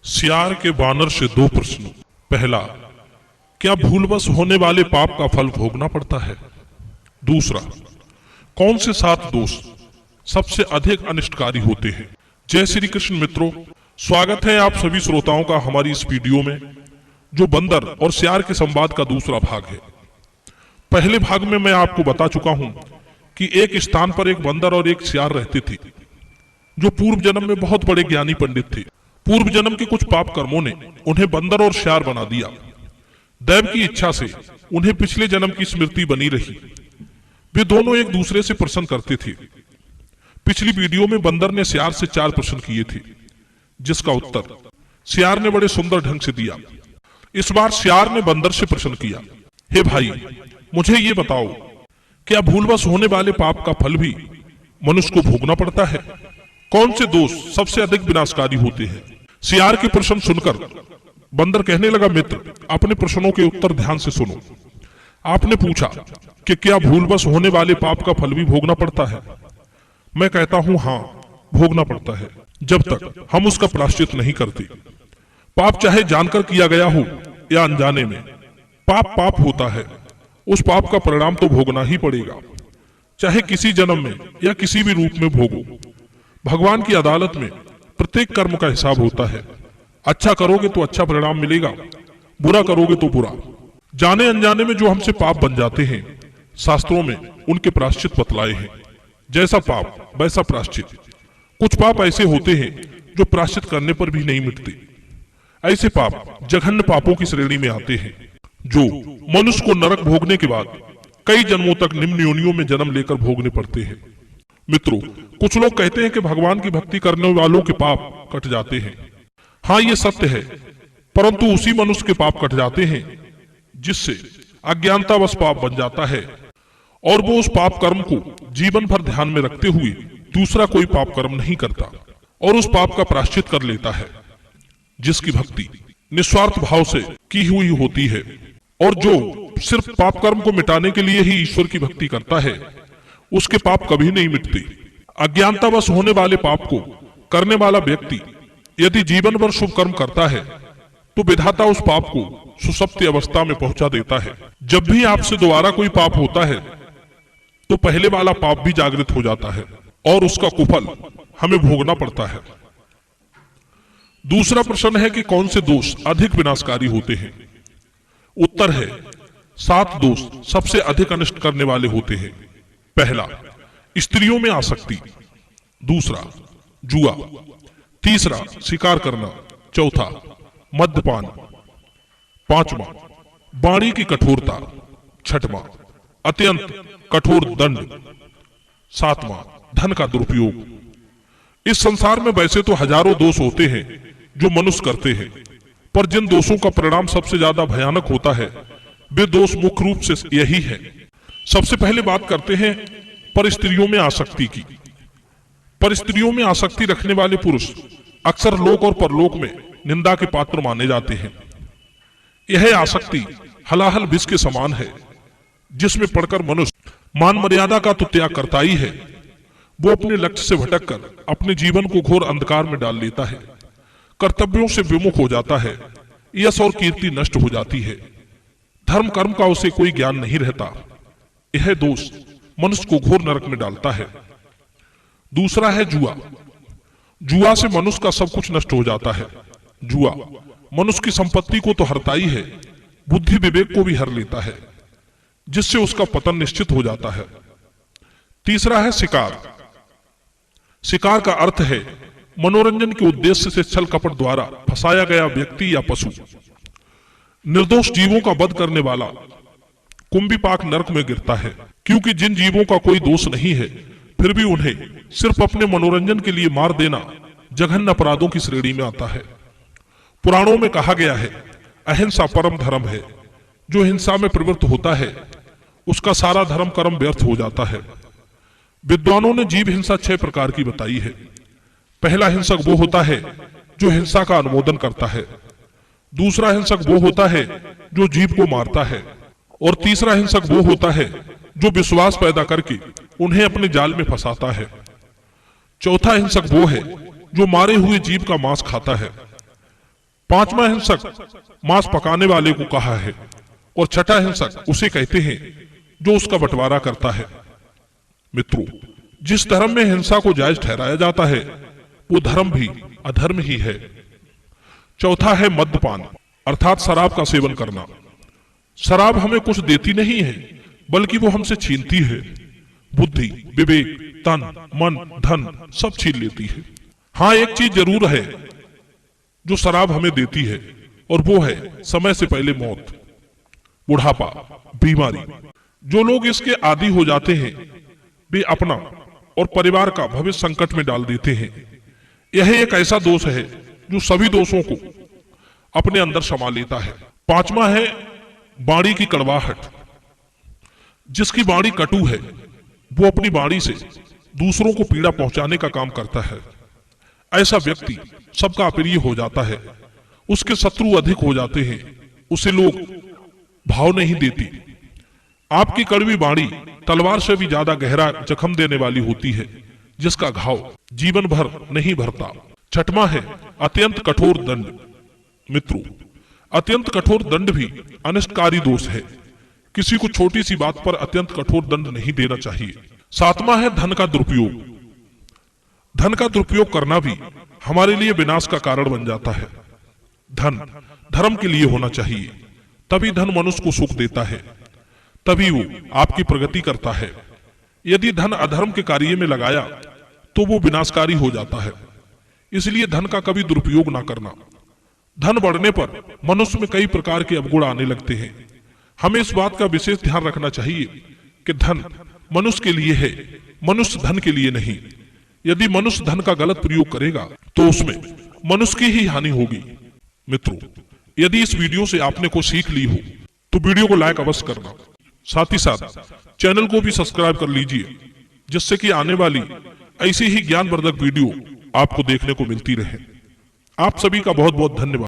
सियार के बानर से दो प्रश्न। पहला, क्या भूलवश होने वाले पाप का फल भोगना पड़ता है? दूसरा, कौन से 7 दोष सबसे अधिक अनिष्टकारी होते हैं? जय श्री कृष्ण मित्रों, स्वागत है आप सभी श्रोताओं का हमारी इस वीडियो में, जो बंदर और सियार के संवाद का दूसरा भाग है। पहले भाग में मैं आपको बता चुका हूं कि एक स्थान पर एक बंदर और एक सियार रहते थे, जो पूर्व जन्म में बहुत बड़े ज्ञानी पंडित थे। पूर्व जन्म के कुछ पाप कर्मों ने उन्हें बंदर और सियार बना दिया। दैव की इच्छा से उन्हें पिछले जन्म की स्मृति बनी रही। वे दोनों एक दूसरे से प्रश्न करते थे। पिछली वीडियो में बंदर ने सियार से 4 प्रश्न किए थे, जिसका उत्तर सियार ने बड़े सुंदर ढंग से दिया। इस बार सियार ने बंदर से प्रश्न किया, हे भाई, मुझे ये बताओ, क्या भूलवश होने वाले पाप का फल भी मनुष्य को भोगना पड़ता है? कौन से दोष सबसे अधिक विनाशकारी होते हैं? सियार के प्रश्न सुनकर बंदर कहने लगा, मित्र, अपने प्रश्नों के उत्तर ध्यान से सुनो। आपने पूछा कि क्या भूलवश होने वाले पाप का फल भी भोगना पड़ता है? मैं कहता हूं हाँ, भोगना पड़ता है, जब तक हम उसका प्रायश्चित नहीं करते। पाप चाहे जानकर किया गया हो या अनजाने में, पाप पाप होता है। उस पाप का परिणाम तो भोगना ही पड़ेगा, चाहे किसी जन्म में या किसी भी रूप में भोगो। भगवान की अदालत में प्रत्येक कर्म का हिसाब होता है। अच्छा करोगे तो अच्छा परिणाम मिलेगा, बुरा करोगे तो बुरा। जाने अनजाने में जो हमसे पाप बन जाते हैं, शास्त्रों में उनके प्रायश्चित बतलाए हैं। जैसा पाप वैसा प्रायश्चित। कुछ पाप ऐसे होते हैं जो प्रायश्चित करने पर भी नहीं मिटते। ऐसे पाप जघन्य पापों की श्रेणी में आते हैं, जो मनुष्य को नरक भोगने के बाद कई जन्मों तक निम्न योनियों में जन्म लेकर भोगने पड़ते हैं। मित्रों, कुछ लोग कहते हैं कि भगवान की भक्ति करने वालों के पाप कट जाते हैं। हाँ, ये सत्य है, परंतु उसी मनुष्य के पाप कट जाते हैं जिससे अज्ञानतावश पाप बन जाता है, और वो उस पाप कर्म को जीवन भर ध्यान में रखते हुए दूसरा कोई पाप कर्म नहीं करता और उस पाप का प्रायश्चित कर लेता है। जिसकी भक्ति निस्वार्थ भाव से की हुई होती है और जो सिर्फ पाप कर्म को मिटाने के लिए ही ईश्वर की भक्ति करता है, उसके पाप कभी नहीं मिटते। अज्ञानतावश होने वाले पाप को करने वाला व्यक्ति यदि जीवन भर शुभ कर्म करता है, तो विधाता उस पाप को सुषुप्ति अवस्था में पहुंचा देता है। जब भी आपसे दोबारा कोई पाप होता है, तो पहले वाला पाप भी जागृत हो जाता है और उसका कुफल हमें भोगना पड़ता है। दूसरा प्रश्न है कि कौन से दोष अधिक विनाशकारी होते हैं? उत्तर है, 7 दोष सबसे अधिक अनिष्ट करने वाले होते हैं। पहला, स्त्रियों में आसक्ति। दूसरा, जुआ। तीसरा, शिकार करना। चौथा, मद्यपान। पांचवा, वाणी की कठोरता। छठवां, अत्यंत कठोर दंड। सातवां, धन का दुरुपयोग। इस संसार में वैसे तो हजारों दोष होते हैं जो मनुष्य करते हैं, पर जिन दोषों का परिणाम सबसे ज्यादा भयानक होता है, वे दोष मुख्य रूप से यही है। सबसे पहले बात करते हैं पर स्त्रियों में आसक्ति की। पर स्त्रियों में आसक्ति रखने वाले पुरुष अक्सर लोक और परलोक में निंदा के पात्र माने जाते हैं। यह आसक्ति हलाहल विष के समान है, जिसमें पड़कर मनुष्य मान मर्यादा का तो त्याग करता ही है, वो अपने लक्ष्य से भटककर अपने जीवन को घोर अंधकार में डाल लेता है। कर्तव्यों से विमुख हो जाता है, यश और कीर्ति नष्ट हो जाती है, धर्म कर्म का उसे कोई ज्ञान नहीं रहता। यह दोष मनुष्य को घोर नरक में डालता है। दूसरा है जुआ। जुआ से मनुष्य का सब कुछ नष्ट हो जाता है। जुआ मनुष्य की संपत्ति को तो हरता ही है, बुद्धि विवेक को भी हर लेता है, जिससे उसका पतन निश्चित हो जाता है। तीसरा है शिकार। शिकार का अर्थ है मनोरंजन के उद्देश्य से छल कपट द्वारा फंसाया गया व्यक्ति या पशु। निर्दोष जीवों का वध करने वाला कुंभीपाक नरक में गिरता है, क्योंकि जिन जीवों का कोई दोष नहीं है, फिर भी उन्हें सिर्फ अपने मनोरंजन के लिए मार देना जघन्य अपराधों की श्रेणी में आता है। पुराणों में कहा गया है, अहिंसा परम धर्म है। जो हिंसा में प्रवृत्त होता है, उसका सारा धर्म कर्म व्यर्थ हो जाता है। विद्वानों ने जीव हिंसा 6 प्रकार की बताई है। पहला हिंसक वो होता है जो हिंसा का अनुमोदन करता है। दूसरा हिंसक वो होता है जो जीव को मारता है। और तीसरा हिंसक वो होता है जो विश्वास पैदा करके उन्हें अपने जाल में फंसाता है। चौथा हिंसक वो है जो मारे हुए जीव का मांस खाता है। पांचवा हिंसक मांस पकाने वाले को कहा है, और छठा हिंसक उसे कहते हैं जो उसका बंटवारा करता है। मित्रों, जिस धर्म में हिंसा को जायज ठहराया जाता है वो धर्म भी अधर्म ही है। चौथा है मद्यपान, अर्थात शराब का सेवन करना। शराब हमें कुछ देती नहीं है, बल्कि वो हमसे छीनती है। बुद्धि, विवेक, तन, मन, धन सब छीन लेती है। हाँ, एक चीज जरूर है जो शराब हमें देती है, और वो है समय से पहले मौत, बुढ़ापा, बीमारी। जो लोग इसके आदी हो जाते हैं वे अपना और परिवार का भविष्य संकट में डाल देते हैं। यह एक ऐसा दोष है जो सभी दोषों को अपने अंदर समा लेता है। पांचवा है वाणी की कड़वाहट। जिसकी वाणी कटु है वो अपनी वाणी से दूसरों को पीड़ा पहुंचाने का काम करता है। ऐसा व्यक्ति सबका अप्रिय हो जाता है, उसके शत्रु अधिक हो जाते हैं, उसे लोग भाव नहीं देती। आपकी कड़वी वाणी तलवार से भी ज्यादा गहरा जख्म देने वाली होती है, जिसका घाव जीवन भर नहीं भरता। छठवां है अत्यंत कठोर दंड। मित्रों, अत्यंत कठोर दंड भी अनिष्टकारी दोष है। किसी को छोटी सी बात पर अत्यंत कठोर दंड नहीं देना चाहिए। सातवां है धन का दुरुपयोग। धन का दुरुपयोग करना भी हमारे लिए विनाश का कारण बन जाता है। धन धर्म के लिए होना चाहिए, तभी धन मनुष्य को सुख देता है, तभी वो आपकी प्रगति करता है। यदि धन अधर्म के कार्य में लगाया तो वो विनाशकारी हो जाता है। इसलिए धन का कभी दुरुपयोग ना करना। धन बढ़ने पर मनुष्य में कई प्रकार के अवगुण आने लगते हैं। हमें इस बात का विशेष ध्यान रखना चाहिए कि धन मनुष्य के लिए है, मनुष्य धन के लिए नहीं। यदि मनुष्य धन का गलत प्रयोग करेगा तो उसमें मनुष्य की ही हानि होगी। मित्रों, यदि इस वीडियो से आपने कुछ सीख ली हो तो वीडियो को लाइक अवश्य करना। साथ ही साथ चैनल को भी सब्सक्राइब कर लीजिए, जिससे कि आने वाली ऐसी ही ज्ञानवर्धक वीडियो आपको देखने को मिलती रहे। आप सभी का बहुत बहुत धन्यवाद।